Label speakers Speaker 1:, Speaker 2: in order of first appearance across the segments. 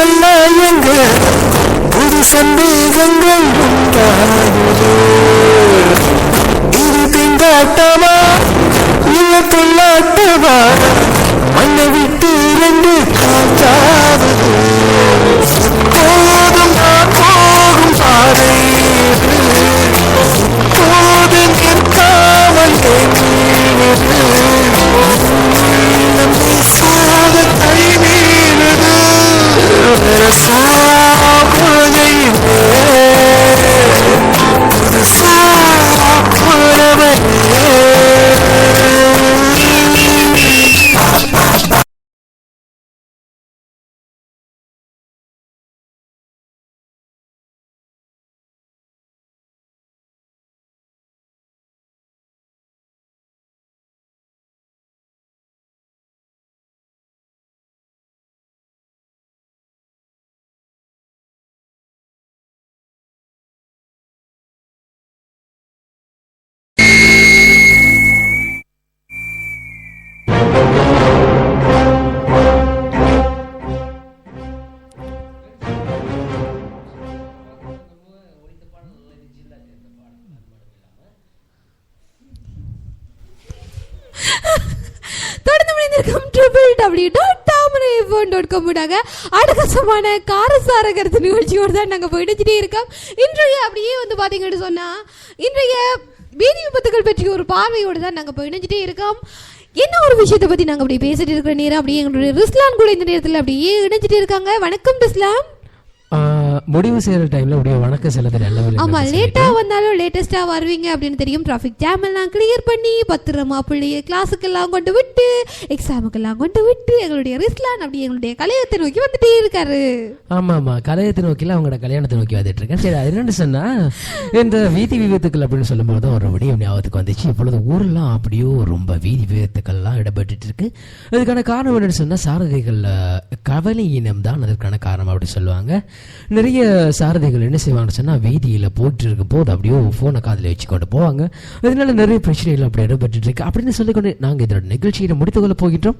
Speaker 1: சொல்ல எங்க புது சந்தேகங்கள் உண்டாகுதோ. இது திண்டாட்டமா இல்ல துள்ளாட்டமா மண்ணை விட்டு ரெண்டு காத்தாகுதோ. போதும் நான் போகும் பாதை போதும் நிற்காமல்
Speaker 2: அடக்கசமான காரசார கருத்து நிகழ்ச்சியோடு தான் நாங்கள் போயிடுச்சுட்டே இருக்கோம். இன்றைய அப்படியே வந்து பார்த்தீங்கன்னு சொன்னால் இன்றைய வீதி விபத்துகள் பற்றி ஒரு பார்வையோடு தான் நாங்கள் போயிடுச்சுட்டே இருக்கோம். என்ன ஒரு விஷயத்தை பற்றி நாங்கள் அப்படி பேசிட்டு இருக்கிற நேரம் அப்படியே எங்களுடைய ரிஸ்லான் கூட இந்த நேரத்தில் அப்படியே இணைஞ்சிட்டு இருக்காங்க. வணக்கம் ரிஸ்லான்.
Speaker 3: முடிவு செய்யற டைம்ல அப்படியே வணக்கம் செலுத்த நல்ல.
Speaker 2: ஆமா, லேட்டா வந்தாலும் லேட்டஸ்டா வருவீங்க அப்படின்னு தெரியும். டிராஃபிக் ஜாம் எல்லாம் கிளியர் பண்ணி பத்திரமா பிள்ளைய கிளாஸுக்கெல்லாம் கொண்டு விட்டு எக்ஸாமுக்கெல்லாம் கொண்டு விட்டு எங்களுடைய ரிஸ்லான் அப்படி எங்களுடைய கலையத்தை நோக்கி வந்துட்டே இருக்காரு.
Speaker 3: ஆமா ஆமா, கலையத்தை நோக்கில அவங்களோட கல்யாணத்தை நோக்கி வந்துட்டு இருக்கேன். சரி, அது என்னன்னு சொன்னா இந்த வீதி விபத்துக்கள் அப்படின்னு சொல்லும்போது தான் ஒரு விடியம் ஞாபகத்துக்கு வந்துச்சு. இப்பொழுது ஊரெல்லாம் அப்படியோ ரொம்ப வீதி விபத்துக்கள்லாம் இடப்பட்டு இருக்கு. அதுக்கான காரணம் என்னன்னு சொன்னா சாரதிகள் கவலை இனம் தான் அதற்கான காரணம் அப்படி சொல்லுவாங்க. நிறைய சாரதிகள் என்ன செய்வாங்கன்னு சொன்னால் வீதியில் போயிட்டு இருக்கும் போது அப்படியே ஃபோனை காதில் வச்சுக்கொண்டு போவாங்க. அதனால நிறைய பிரச்சனைகள் அப்படி இடம்பெற்று இருக்கு அப்படின்னு சொல்லிக்கொண்டு நாங்கள் இதோட நிகழ்ச்சியை முடித்துக்கொள்ள போகின்றோம்.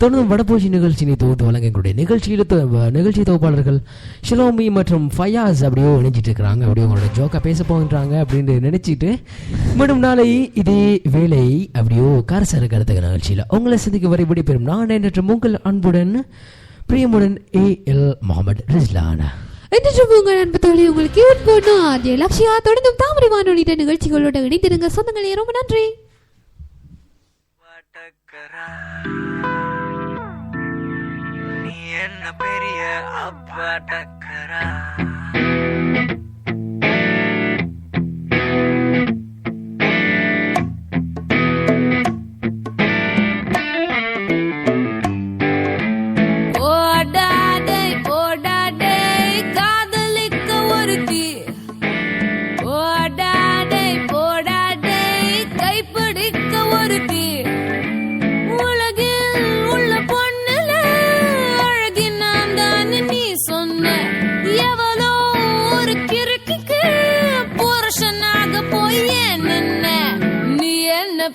Speaker 3: தொடர்ந்து வடபோஜி நிகழ்ச்சியை தொகுத்து வழங்க எங்களுடைய நிகழ்ச்சி தொகுப்பாளர்கள் ஷிலோமி மற்றும் ஃபயாஸ் அப்படியோ இணைஞ்சிட்டு இருக்கிறாங்க. அப்படியே உங்களோட ஜோக்கா பேச போகின்றாங்க அப்படின்னு நினைச்சிட்டு மீண்டும் நாளை இதே வேலை அப்படியோ காரசார கருத்துக்க நிகழ்ச்சியில் உங்களை சந்திக்க வரை விடைபெறும் நான் என்ற உங்கள் அன்புடன் பிரியமுடன் AL முகமது ரிஸ்லானா.
Speaker 2: உங்கள் அன்பு தோழி உங்களுக்கு போடணும் அதே லட்சியா. தொடர்ந்தும் தாமரை வானொலிட்ட நிகழ்ச்சிகளோட இணைந்திருங்க சொந்தங்களே. ரொம்ப நன்றி.
Speaker 1: நீ என்ன பெரிய அப்பா டக்கரா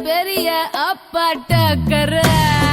Speaker 4: பெரிய அப்பா டக்கரா.